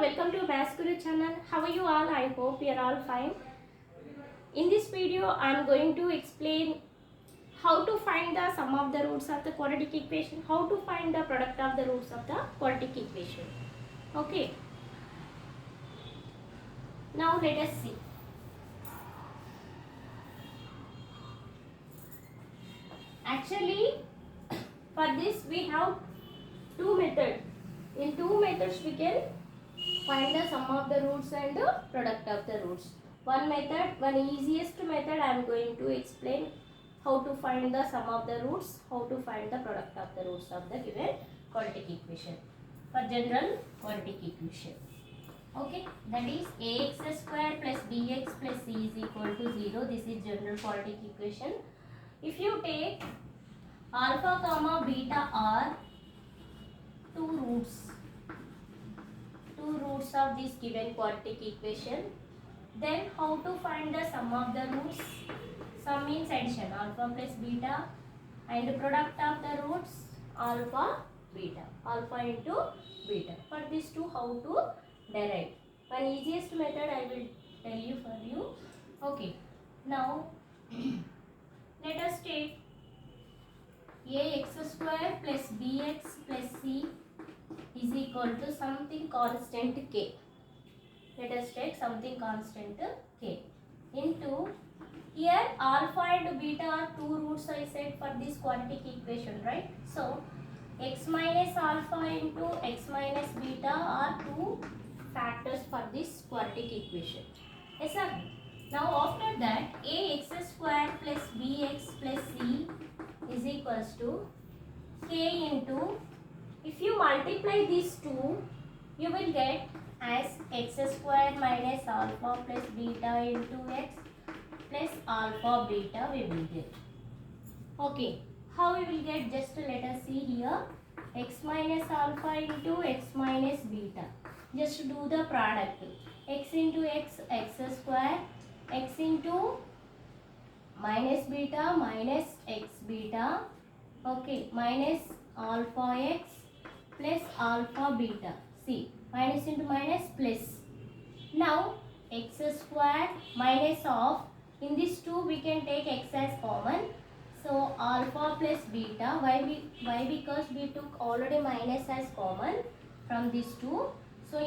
welcome to Maths Guru channel. How are you all? I hope you are all fine. In this video, I am going to explain how to find the sum of the roots of the quadratic equation, how to find the product of the roots of the quadratic equation. Okay. Now let us see. Actually, for this we have two methods. In two methods we can find the sum of the roots and the product of the roots. One easiest method I am going to explain how to find the sum of the roots, how to find the product of the roots of the given quadratic equation. For general quadratic equation. Okay, that is ax square plus bx plus c is equal to 0. This is general quadratic equation. If you take alpha comma beta are two roots of this given quadratic equation, then how to find the sum of the roots? Sum means addition, alpha plus beta, and product of the roots alpha into beta. For these two, how to derive? One easiest method I will tell you for you. Okay, now let us take ax square plus bx plus c is equal to something constant k. Let us take something constant k into, here alpha and beta are two roots I said for this quadratic equation, right? So x minus alpha into x minus beta are two factors for this quadratic equation. Yes sir. Now after that ax square plus bx plus c is equals to k into, if you multiply these two, you will get as x square minus alpha plus beta into x plus alpha beta we will get. Okay, how we will get? Just let us see here. X minus alpha into x minus beta. Just do the product. X into x, x square. X into minus beta minus x beta. Okay, minus alpha x plus alpha beta. See, minus into minus plus. Now x square minus of, in these two we can take x as common. So alpha plus beta. Why? Because we took already minus as common from these two.